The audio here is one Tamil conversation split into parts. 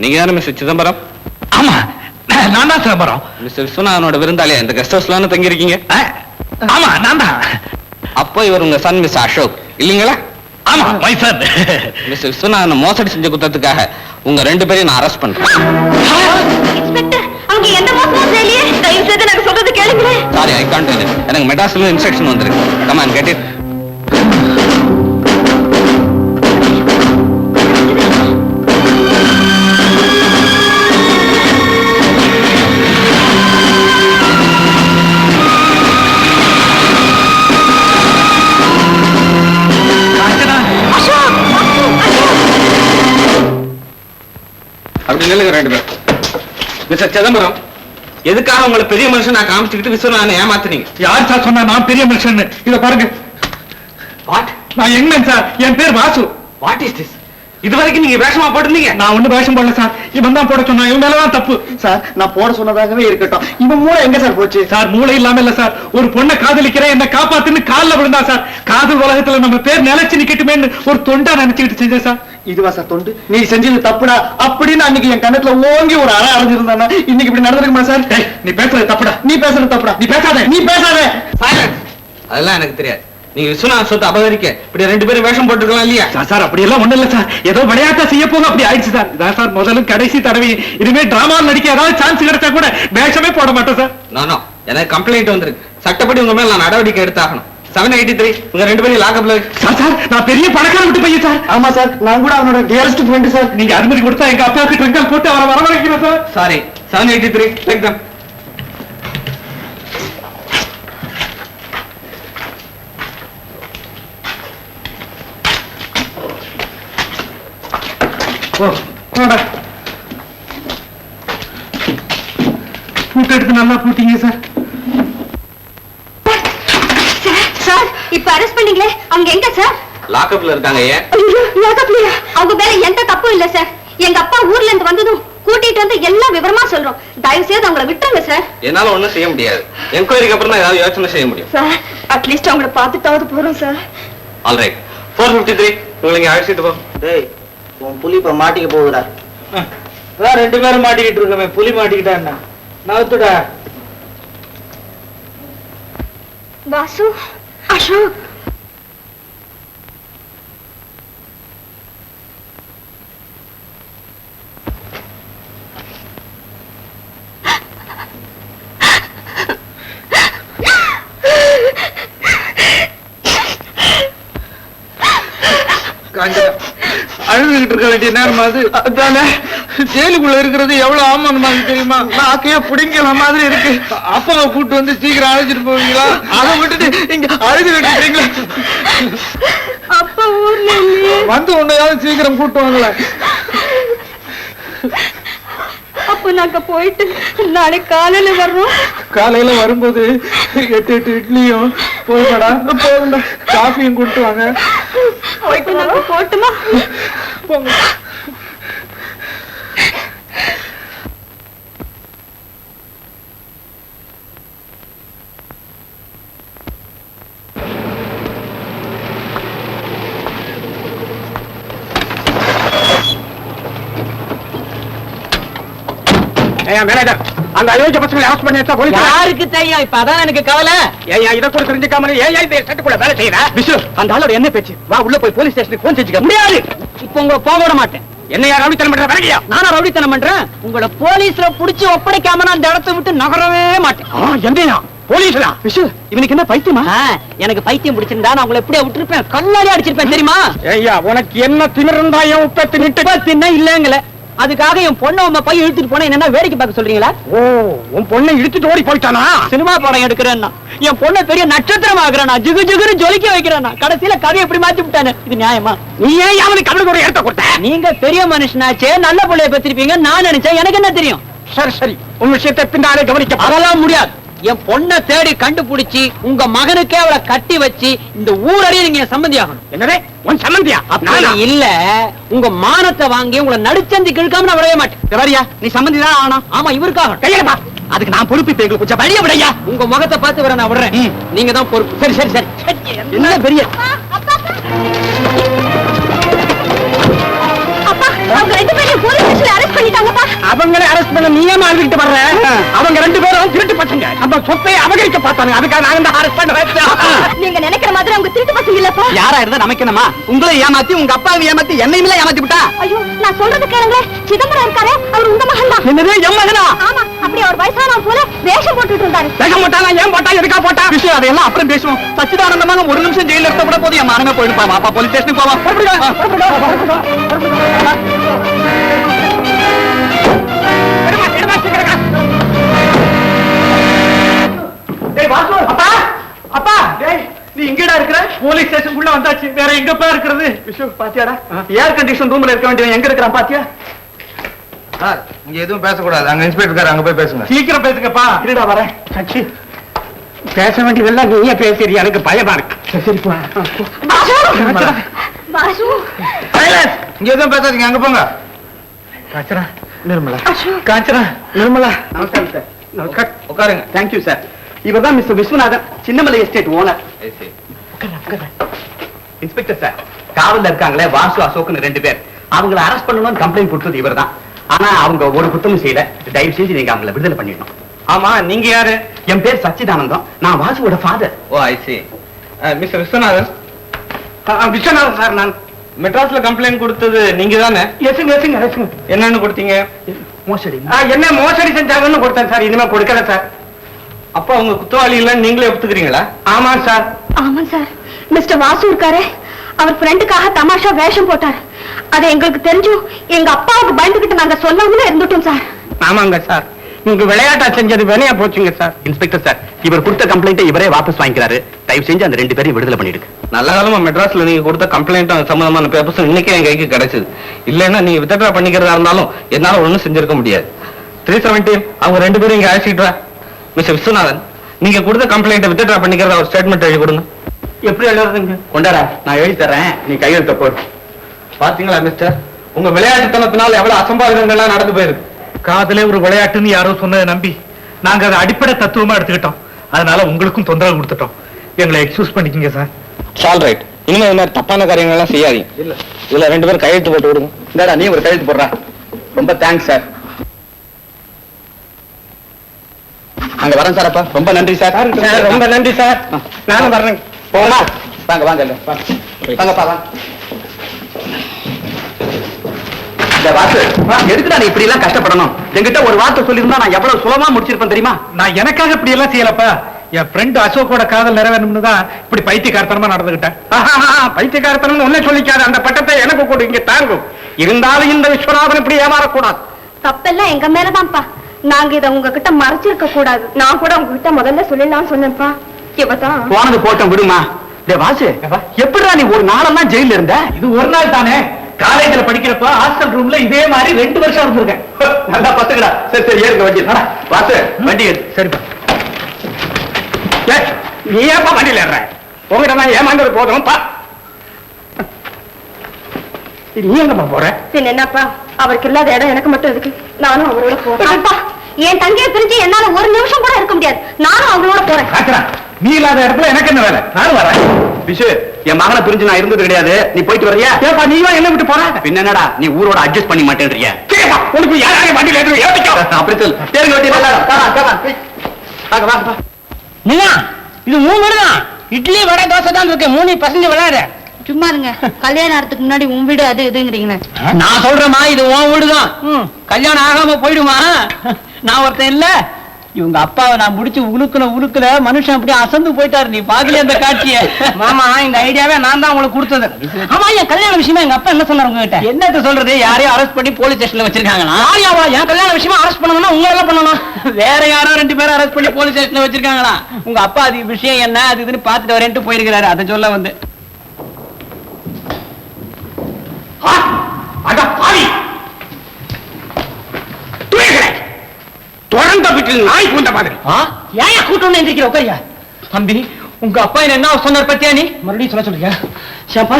நீங்க தானே மிஸ்டர் சிதம்பரம்? ஆமா, நான் தான் சிதம்பரம். மிஸ்டர் விஸ்வநாதனோட விருந்தாளியா இந்த கெஸ்ட் ஹவுஸ்ல தங்கி இருக்கீங்க? ஆமா, நான் தான். அப்போ இவர் உங்க சன் மிஸ் அசோக் இல்லீங்களா? ஆமா, மை சன். மிஸ்டர் விஸ்வநாதன் மோசடி செஞ்ச குற்றத்துக்காக உங்க 2 பேரையும் நான் அரெஸ்ட் பண்றேன். அவங்க எந்த மோசமும் செய்யலையே. தயவு செய்து எனக்கு சொல்றது கேளுங்களே. Sorry, I can't tell. எனக்கு மெட்ராஸ்ல இன்ஸ்ட்ரக்ஷன் வந்திருக்கு. Come on, get it. அப்படி நில்லுங்க 2 பேர். மிஸ்டர் சிதம்பரம், எதுக்காக உங்களை பெரிய மனுஷன் நான் காமிச்சுக்கிட்டு விஸ்வநாதனை ஏமாத்துனீங்க? யார் சார் சொன்னா நான் பெரிய மனுஷன்? இத பாருங்க. வாட்? நான் எங்க சார்? என் பேர் வாசு. What is this? இதுவரைக்கும் நீங்க வேஷமா போட்டுருந்தீங்க. நான் ஒண்ணு வேஷம் போடல சார். இவன் தான் போட சொன்னா. இவன் மேலதான் தப்பு சார். நான் போட சொன்னதாகவே இருக்கட்டும். இவன் மூளை எங்க சார் போச்சு? சார், மூளை இல்லாம இல்ல சார். ஒரு பொண்ணை காதலிக்கிறேன், என்ன காப்பாத்துன்னு கால்ல விழுந்தா சார். காதல் உலகத்துல நம்ம பேர் நிலைச்சு நிக்கட்டுமேன்னு ஒரு தொண்டா நினைச்சுக்கிட்டு செஞ்சேன் சார். இதுவா சார் தொண்டு? நீ செஞ்சது தப்புடா அப்படின்னு அன்னைக்கு என் கண்ணத்துல ஓங்கி ஒரு அறை அரைஞ்சிருந்தானா இன்னைக்கு இப்படி நடந்திருக்குமா சார்? நீ பேசுறது தப்புடா. நீ பேசுறது தப்புடா. நீ பேசாத. நீ பேசாத. அதெல்லாம் எனக்கு தெரியாது. நீங்க விஸ்வநாதன் சொத்து அபகரிக்க இப்படி 2 பேரும் வேஷம் போட்டுருக்கலாம் இல்லையா? சார், அப்படி எல்லாம் ஒண்ணு இல்ல சார். ஏதோ விளையாட்டா செய்ய போக அப்படி ஆயிடுச்சு சார். இதான் சார் முதலும் கடைசி தடவை. இனிமே டிராமா நடிக்க ஏதாவது சான்ஸ் கிடைச்சா கூட வேஷமே போட மாட்டேன் சார். நானோ எனக்கு கம்ப்ளைண்ட் வந்திருக்கு. சட்டப்படி உங்க மேல நான் நடவடிக்கை எடுத்தாகணும். 783 உங்க 2 பேரும் லாக்அப்ல. சார், நான் பெரிய பணக்கார விட்டு பையன் சார். ஆமா சார், நான் கூட அவனோட டியரஸ்ட் ஃப்ரெண்ட் சார். நீங்க அனுமதி கொடுத்தா எங்க அப்பாவுக்கு ட்ரங்கல் போட்டு அவரை வரவழைக்கிறேன் சார். Sorry, 783 take them. பூட்டு எடுத்து நல்லா பூட்டிங்க சார். சார், இப்ப அரெஸ்ட் பண்ணீங்களே, அவங்க எங்க சார்? லாக்அப்ல இருக்காங்க. ஏன்? லாக்அப்லயா? அவங்க மேல எந்த தப்பும் இல்ல சார். எங்க அப்பா ஊர்ல இருந்து வந்ததும் கூட்டிட்டு வந்து எல்லா விவரமா சொல்றோம். தயவு செய்து அவங்கள விட்டுருங்க சார். என்னால ஒண்ணும் செய்ய முடியாது. என்கொயரிக்கு அப்புறம் தான் ஏதாவது யோசனை செய்ய முடியும். சார், அட்லீஸ்ட் அவங்கள பார்த்துட்டாவது போறோம் சார். ஆல்ரைட், 453 உங்களை அழைச்சிட்டு போ. டேய், உன் புலி இப்ப மாட்டிக்க போகுதுடா. அதான் 2 பேரும் மாட்டிக்கிட்டு இருக்கோமே. புலி மாட்டிக்கிட்டா என்ன? நவுத்துடா. வாசு, அசோக், அழுதுகிட்டு இருக்க வேண்டிய நேரம் அது. அதானே ஜெயிலுக்குள்ள இருக்கிறது எவ்வளவு அவமானமாக தெரியுமா? நாக்கையா பிடிங்கிற மாதிரி இருக்கு. அப்பாவை கூட்டு வந்து சீக்கிரம் அழைச்சிட்டு போவீங்களா? அதை விட்டுட்டு இங்க அழுதுகிட்டு இருக்கீங்களா? அப்பா ஊர்ல இல்லையே. வந்து உன்னையாவது சீக்கிரம் கூட்டு வாங்கல. அப்ப நாங்க போயிட்டு நாளைக்கு காலையில வர்றோம். காலையில வரும்போது 8 இட்லியும் போதுடா, போதுண்டா, காஃபியும் கூட்டு வாங்க. போயிட்டு நாங்க போட்டுமா? போங்க. மேனேஜர், அந்த அயோக்கிய பசங்களை அரெஸ்ட் பண்ணி வச்சா போலீஸ் யாருக்கு தெரியும்? இப்ப அதான் எனக்கு கவலை. ஏன் இதை கூட தெரிஞ்சுக்காம ஏன் இந்த சட்டுக்குள்ள வேலை செய்யற? விஷ்ணு, அந்த ஆளோட என்ன பேச்சு? வா உள்ள போய் போலீஸ் ஸ்டேஷனுக்கு போன் செஞ்சுக்க. முடியாது. இப்ப உங்களை போக விட மாட்டேன். என்ன யார் ரவுடித்தனம் பண்ற? வேலையா? நானும் ரவுடித்தனம் பண்றேன். உங்களை போலீஸ்ல புடிச்சு ஒப்படைக்காம நான் அந்த இடத்தை விட்டு நகரவே மாட்டேன். எங்கயா போலீஸ்ல? விஷ்ணு, இவனுக்கு என்ன பைத்தியமா? எனக்கு பைத்தியம் பிடிச்சிருந்தா நான் உங்களை எப்படியே விட்டுருப்பேன். கல்லாலே அடிச்சிருப்பேன் தெரியுமா? ஏய்யா, உனக்கு என்ன திமிர் இருந்தா என் உப்பத்தி நிட்டு இல்லங்களே. அதுக்காக என் பொண்ணை உங்க பையன் இழுத்துட்டு போனா என்ன வேடிக்கை பார்க்க சொல்றீங்களா? ஓ, உன் பொண்ணை இழுத்துட்டு ஓடி போயிட்டானா? சினிமா படம் எடுக்கிறேன்னா என் பொண்ணை பெரிய நட்சத்திரம் ஆகுறேன்னா, ஜிகு ஜிகுன்னு ஜொலிக்க வைக்கிறேன்னா, கடைசியில கதையை எப்படி மாத்தி விட்டானு. இது நியாயமா? நீ ஏன் அவனுக்கு அவனுக்கு ஒரு இடத்த கொடுத்த? நீங்க பெரிய மனுஷனாச்சே, நல்ல பிள்ளைய பெற்றிருப்பீங்க நான் நினைச்சேன். எனக்கு என்ன தெரியும்? சரி சரி, உன் விஷயத்தை பின்னாலே கவனிக்க. அதெல்லாம் முடியாது. என் பொண்ணை தேடி கண்டுபிடிச்சி உங்க மகனுக்கே அவளை கட்டி வச்சு இந்த ஊரடியே நீங்க சம்பந்தி ஆகணும். என்னதே உன் சம்பந்தியா? அப்படி இல்ல, உங்க மானத்தை வாங்கி உங்களை நடுச்சந்தி கிழக்காம நான் விடவே மாட்டேன். சரியா, நீ சம்பந்தி தான் ஆகணும். ஆமா, இவருக்காக. கையப்பா, அதுக்கு நான் பொறுப்பு. இப்ப எங்களுக்கு கொஞ்சம் வழிய விடையா. உங்க முகத்தை பார்த்து வர நான் விடுறேன். நீங்க தான் பொறுப்பு. சரி சரி சரி. என்ன பெரிய அப்பா, அவங்க 2 பேரையும் போலீஸ் ஸ்டேஷன்ல அரெஸ்ட் பண்ணிட்டாங்க. அரெஸ்ட் பண்ண நீ ஏன் அழுதுகிட்டு வர்ற? அவங்க 2 பேரும் திருட்டு பசங்க. நம்ம சொத்தை அபகரிக்க பார்த்தாங்க. அதுக்காக நாங்க தான் அரெஸ்ட் பண்ண வச்சோம். நீங்க நினைக்கிற மாதிரி அவங்க திருட்டு பசங்க இல்லப்பா. யாரா இருந்தா நமக்கேனமா? உங்களை ஏமாத்தி உங்க அப்பாவை ஏமாத்தி என்னையுமே ஏமாத்தி விட்டா. ஐயோ நான் சொல்றது கேளுங்க. சிதம்பரம் இருக்காரே அவர் உங்க மகன் தான். என்னது என் மகனா? ஆமா அப்படி அவர் வயசானவன் போல வேஷம் போட்டுட்டு இருந்தாரு. வேகம் போட்டானா ஏன் போட்டா எதுக்கா போட்டா? விஷயம் அதையெல்லாம் அப்புறம் பேசுவோம். சச்சிதானந்தமாக 1 நிமிஷம் ஜெயில இருக்க கூட போது என் மானமே போயிடுப்பா. வாப்பா போலீஸ் ஸ்டேஷனுக்கு போவா. அப்பா அப்பா நீ எங்கடா இருக்கிற? போலீஸ் ஸ்டேஷனுக்குள்ள வந்தாச்சு. வேற எங்கப்பா இருக்கிறது? விஷயம் பாத்தியாடா? ஏர் கண்டிஷன் ரூம்ல இருக்க வேண்டியவன் எங்க இருக்கிறான் பாத்தியா? சார் இங்க எதுவும் பேசக்கூடாது. அங்க இன்ஸ்பெக்டர் அங்க போய் பேசுங்க. சீக்கிரம் பேசுங்கப்பா. இருடா வரேன். சச்சி பேச வேண்டியதெல்லாம் நீயே பேசுறீ. எனக்கு பயமா இருக்கு. சரி போ. வாசு இங்க எதுவும் பேசாதீங்க. அங்க போங்க. காஞ்சனா நிர்மலா. காஞ்சனா நிர்மலா. நமஸ்காரம் சார். நமஸ்கார். உட்காருங்க. Thank you sir. இவர்தான் mister Viswanathan, Chinnamalai estate owner. Inspector sir, காவல்ல இருக்காங்களே வாசு அசோக்னு 2 பேர். அவங்களை அரெஸ்ட் பண்ணணும்னு கம்ப்ளைண்ட் கொடுத்தது இவர்தான். ஆனா அவங்க ஒரு குற்றமும் செய்யல. தயவு செஞ்சு நீங்க அவங்களை விடுதலை பண்ணிடணும். ஆமா நீங்க யாரு? என் பேர் சச்சிதானந்தம். நான் வாசுவோட father. Oh I see. Mister Viswanathan. Viswanathan sir. நான் மெட்ராஸ்ல கம்ப்ளைண்ட் கொடுத்தது நீங்க தானே? எசுங்க. என்னன்னு கொடுத்தீங்க? மோசடி. என்ன மோசடி செஞ்சாங்கன்னு கொடுத்தேன் சார். இனிமே கொடுக்கல சார். அப்ப அவங்க குற்றவாளி இல்லைன்னு நீங்களே ஒத்துக்கிறீங்களா? ஆமா சார். ஆமா சார். மிஸ்டர் வாசு இருக்காரே அவர் ஃப்ரெண்டுக்காக தமாஷா வேஷம் போட்டார். அது எங்களுக்கு தெரிஞ்சும் எங்க அப்பாவுக்கு பயந்துகிட்டு நாங்க சொல்லாமலே இருந்துட்டோம் சார். ஆமாங்க சார். நீங்க விளையாட்டா செஞ்சது வேணையா போச்சுங்க சார். இன்ஸ்பெக்டர் சார், இவர் கொடுத்த கம்ப்ளைண்ட்டை இவரே வாபஸ் வாங்கிக்கிறாரு. தயவு செஞ்சு அந்த 2 பேரையும் விடுதலை பண்ணிடுங்க. நல்ல காலமா மெட்ராஸ்ல நீங்க கொடுத்த கம்ப்ளைண்ட் சம்பந்தமான பேப்பர்ஸ் இன்னைக்கே என் கைக்கு கிடைச்சது. இல்லைன்னா நீங்க வித்ட்ரா பண்ணிக்கிறதா இருந்தாலும் என்னால ஒண்ணும் செஞ்சிருக்க முடியாது. 317 அவங்க 2 பேரும் இங்க அழைச்சிட்டு. மிஸ்டர் விஸ்வநாதன், நீங்க கொடுத்த கம்ப்ளைண்ட் வித்ட்ரா பண்ணிக்கிறதா ஒரு ஸ்டேட்மெண்ட் எழுதி கொடுங்க. எப்படி எழுதுறதுங்க? கொண்டாடா, நான் எழுதி தரேன், நீ கையெழுத்த போடு. பாத்தீங்களா மிஸ்டர், உங்க விளையாட்டுத்தனத்தினால எவ்வளவு அசம்பாவிதங்கள்லாம் நடந்து போயிருக்கு. காதலே ஒரு விளையாட்டுன்னு யாரோ சொன்னதை நம்பி நாங்க அதை அடிப்படை தத்துவமா எடுத்துக்கிட்டோம். அதனால உங்களுக்கும் தொந்தரவு கொடுத்துட்டோம். எங்களை எக்ஸ்கியூஸ் பண்ணிக்கங்க சார். All right. இனிமே இந்த மாதிரி தப்பான காரியங்கள்லாம் செய்யாதீங்க. இல்ல இதுல 2 பேரும் கையெழுத்து போட்டு விடுங்க. இந்தாடா, நீ ஒரு கையெழுத்து போடுறா. ரொம்ப தேங்க்ஸ் சார். அங்க வரேன் சார். அப்பா ரொம்ப நன்றி சார். ரொம்ப நன்றி சார். நானும் வர்றேன். போமா. வாங்க வாங்க வாங்கப்பா வாங்க. இந்த வாசு, எதுக்குடா நீ இப்படி எல்லாம் கஷ்டப்படணும்? என்கிட்ட ஒரு வார்த்தை சொல்லியிருந்தா நான் எவ்வளவு சுலமா முடிச்சிருப்பேன் தெரியுமா? நான் எனக்காக இப்படி எல்லாம் செய்யலப்பா. என் ஃப்ரெண்ட் அசோக்கோட காதல் நிறைவேறணும்னு தான் இப்படி பைத்தியக்காரத்தனமா நடந்துகிட்டேன். பைத்தியக்காரத்தனம் ஒன்னே சொல்லிக்காது. அந்த பட்டத்தை எனக்கு கூட இங்க தாங்கும். இருந்தாலும் இந்த விஸ்வநாதன் இப்படி ஏமாறக்கூடாது. தப்பெல்லாம் எங்க மேலதான்ப்பா. நாங்க இதை உங்ககிட்ட மறைச்சிருக்க கூடாது. நான் கூட உங்ககிட்ட முதல்ல சொல்லலாம்னு சொன்னேன்ப்பா. இப்பதான் போனது போட்டோம், விடுமா. டேய் வாசு, எப்படிடா நீ ஒரு நாளெல்லாம் ஜெயில இருந்த? இது ஒரு நாள் தானே. காலேஜ்ல படிக்கிறப்ப ஹாஸ்டல் ரூம்ல இதே மாதிரி 2 வருஷம் இருந்திருக்கேன். நல்லா பத்துக்கடா. சரி சரி, ஏறுங்க வண்டி. வாசு, வண்டி ஏறு. சரிப்பா. நீ ஏப்பா வண்டியில ஏற? உங்ககிட்ட நான் ஏமாந்தது போதும் பா. நீ எங்கப்பா போற? பின் என்னப்பா, அவருக்கு இல்லாத இடம் எனக்கு மட்டும் இருக்கு. நானும் அவரோட போறேன். என் தங்கையை பிரிஞ்சு என்னால ஒரு நிமிஷம் கூட இருக்க முடியாது. நானும் அவங்களோட போறேன். காக்கறா, நீ இல்லாத இடத்துல எனக்கு என்ன வேலை? நானும் வரேன். விஷு, என் மகனை பிரிஞ்சு நான் இருந்தது கிடையாது. நீ போயிட்டு வர்றியா? ஏப்பா நீயும் என்ன விட்டு போற? பின்ன என்னடா, நீ ஊரோட அட்ஜஸ்ட் பண்ணி மாட்டேன்றியா? கேப்பா, உனக்கு யாரையும் வண்டியில ஏற்றி ஏத்திக்கோ. அப்படி சொல். தேர்ங்க வண்டி நல்லா. வாங்க வாங்க. நீங்க இது 3 வீடுதான். இட்லி வடை தோசை தான் இருக்கு. 3 பசங்க விளையாடு. சும்மா இருங்க. கல்யாணம் ஆகிறதுக்கு முன்னாடி உன் வீடு அது இதுங்கிறீங்களே. நான் சொல்றேமா, இது உன் வீடுதான். கல்யாணம் ஆகாம போயிடுமா? நான் ஒருத்தன் இல்ல. இவங்க அப்பாவை நான் முடிச்சு உழுக்குல மனுஷன் அப்படி அசந்து போயிட்டாரு. நீ பாக்கல அந்த காட்சிய? மாமா, இந்த ஐடியாவே நான் தான் உங்களுக்கு கொடுத்தது. ஆமா, என் கல்யாண விஷயமா எங்க அப்பா என்ன சொன்னாரு உங்ககிட்ட? என்னத்த சொல்றது? யாரையும் அரெஸ்ட் பண்ணி போலீஸ் ஸ்டேஷன்ல வச்சிருக்காங்களா? யாரையாவா? என் கல்யாண விஷயமா அரெஸ்ட் பண்ணணும்னா உங்க எல்லாம் பண்ணணும். வேற யாரோ 2 பேரும் அரெஸ்ட் பண்ணி போலீஸ் ஸ்டேஷன்ல வச்சிருக்காங்களா? உங்க அப்பா அது விஷயம் என்ன அது இதுன்னு பாத்துட்டு வரேன்ட்டு போயிருக்கிறாரு. அதை சொல்ல வந்து தொடர்ந்த வீட்டில் நாய் பூந்த மாதிரி. ஏன் கூட்டணும் எந்திரிக்கிற? உட்காரியா தம்பி, உங்க அப்பா என்ன சொன்னார் பத்தியா? நீ மறுபடியும் சொல்ல சொல்லுங்க. ஷாப்பா,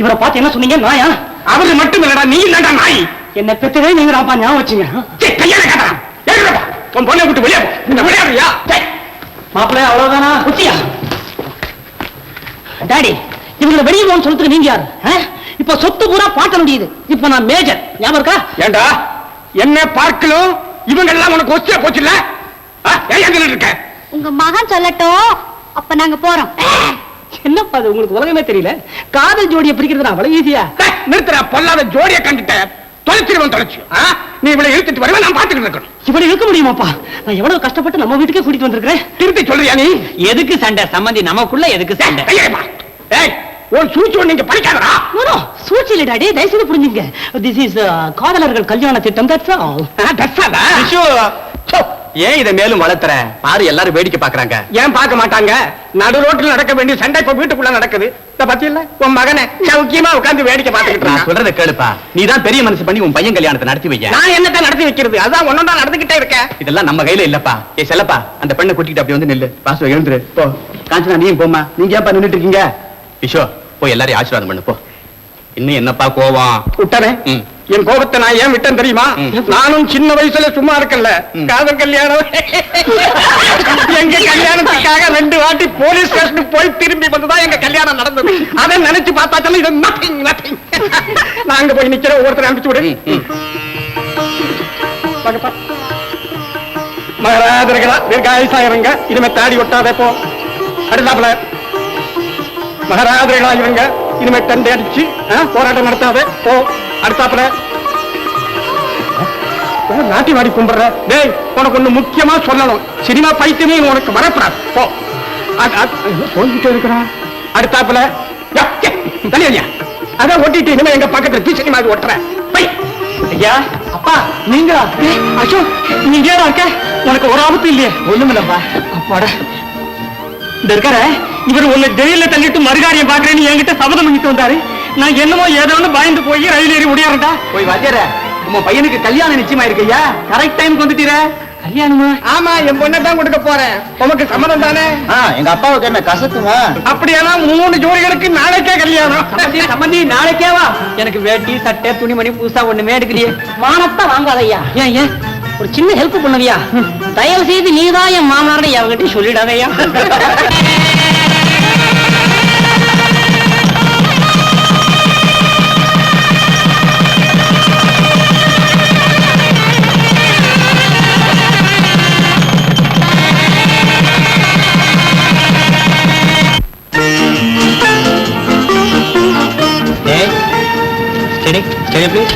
இவரை பார்த்து என்ன சொன்னீங்க? நாயா? அவரு மட்டும் இல்லடா, நீ இல்லடா நாய். என்ன பெற்றதே நீங்க ராப்பா, ஞாபகம் வச்சுங்க. கையால கேட்டா உன் பொண்ணை விட்டு வெளியே போ. விளையாடுறியா? மாப்பிள்ளை அவ்வளவுதானா? குத்தியா டாடி, இவங்களை வெளியே போன்னு சொல்லிட்டு நீங்க யாரு? இப்ப சொத்து பூரா பாட்ட முடியுது. இப்ப நான் மேஜர், ஞாபகம் இருக்கா? ஏண்டா என்ன பார்க்கலும் இவங்க எல்லாம் உனக்கு ஒஸ்தியா போச்சு இல்ல? ஏன் எங்க இருக்க? உங்க மகன் சொல்லட்டும், அப்ப நாங்க போறோம். என்னப்பா அது உங்களுக்கு உலகமே தெரியல? காதல் ஜோடியை பிரிக்கிறது அவ்வளவு ஈஸியா? நிறுத்துற பொல்லாத ஜோடியை கண்டுட்ட தொலைச்சிருவன் தொலைச்சு. நீ இவளை இழுத்துட்டு வருவ, நான் பாத்துக்கிட்டு இருக்கணும். இவனை இழுக்க முடியுமாப்பா? நான் எவ்வளவு கஷ்டப்பட்டு நம்ம வீட்டுக்கே கூட்டிட்டு வந்திருக்கிறேன். திருப்பி சொல்றியா நீ? எதுக்கு சண்டை சம்பந்தி? நமக்குள்ள எதுக்கு சண்டை? உன் சூழ்ச்சி நீங்க படிக்காதடா. சூழ்ச்சி இல்ல டாடி, தயவுசெய்து புரிஞ்சுங்க. திஸ் இஸ் காதலர்கள் கல்யாண திட்டம். That's all. தட்ஸாதா? ஏன் இதை மேலும் வளர்த்துற? பாரு எல்லாரும் வேடிக்கை பாக்குறாங்க. ஏன் பார்க்க மாட்டாங்க? நடு ரோட்டில் நடக்க வேண்டிய சண்டை இப்ப வீட்டுக்குள்ள நடக்குது. இத பத்தி இல்ல உன் மகனை சௌக்கியமா உட்கார்ந்து வேடிக்கை பார்த்துக்கிட்டு நான் சொல்றதை கேளுப்பா. நீதான் பெரிய மனசு பண்ணி உன் பையன் கல்யாணத்தை நடத்தி வைக்க. நான் என்னத்தை நடத்தி வைக்கிறது? அதான் ஒன்னொன்னா நடந்துகிட்டே இருக்கேன். இதெல்லாம் நம்ம கையில இல்லப்பா. ஏ செல்லப்பா, அந்த பெண்ணை கூட்டிட்டு அப்படி வந்து நில்லு. பாசு எழுந்துரு போ. காஞ்சனா நீயும் போமா. நீங்க ஏன்பா நின்னுட்டு இருக்கீங்க? விஷோ போய் எல்லாரையும் ஆசீர்வாதம் பண்ணு போ. இன்னும் என்னப்பா கோவம்? விட்டனே. என் கோபத்தை நான் ஏன் விட்டேன் தெரியுமா? நானும் சின்ன வயசுல சும்மா இருக்கல. காதல் கல்யாணம். எங்க கல்யாணத்துக்காக 2 வாட்டி போலீஸ் ஸ்டேஷனுக்கு போய் திரும்பி வந்துதான் எங்க கல்யாணம் நடந்தது. அதை நினைச்சு பார்த்தாச்சும் இது நத்திங் நத்திங். நாங்க போய் நிக்கிற ஒவ்வொருத்தர் அனுப்பிச்சு விடு. மகராஜர்களா தீர்காயுசாயிருங்க. இனிமே தாடி ஒட்டாதே போ. அடுத்தாப்புல மகராஜர்களா இவங்க இனிமே தண்டை அடிச்சு போராட்டம் நடத்தாதே போ. அடுத்தாப்புல நாட்டி வாடி கும்பிடுற. டேய், உனக்கு ஒண்ணு முக்கியமா சொல்லணும். சினிமா பைத்தியமே உனக்கு வரப்படாது. போ. சொல்லிட்டு இருக்கிறான். அடுத்தாப்புல தனியா அதான் ஒட்டிட்டு இனிமே எங்க பக்கத்துல பி சினிமா ஒட்டுற. ஐயா, அப்பா நீங்களா? அசோக், நீ ஏடா இருக்க? உனக்கு ஒரு ஆபத்து இல்லையே? ஒண்ணுமில்லப்பா. அப்பாடா, இந்த இருக்கார இவர் உன்னை ஜெயில தள்ளிட்டு மறுகாரியம் பாக்குறேன்னு என்கிட்ட சபதம் பண்ணிட்டு வந்தாரு. நான் என்னமோ ஏதோன்னு பயந்து போய் ரயில் ஏறி முடியாருடா. போய் வாத்தியார, உங்க பையனுக்கு கல்யாணம் நிச்சயமா இருக்கையா? Correct time வந்துட்டீர. கல்யாணமா? ஆமா, என் பொண்ணை தான் கொடுக்க போறேன். உனக்கு சம்மதம் தானே? எங்க அப்பாவுக்கு என்ன கசக்குமா? அப்படியானா 3 ஜோடிகளுக்கு நாளைக்கே கல்யாணம். சம்பந்தி நாளைக்கேவா? எனக்கு வேட்டி சட்டை துணிமணி புதுசா ஒண்ணுமே எடுக்கலையே. மானத்தை வாங்காதையா. ஏன் ஏன் ஒரு சின்ன ஹெல்ப் பண்ணுவியா? தயவு செய்து நீதான் என் மாமனாரை அவங்கிட்ட சொல்லிடாதையா. Steady, steady please.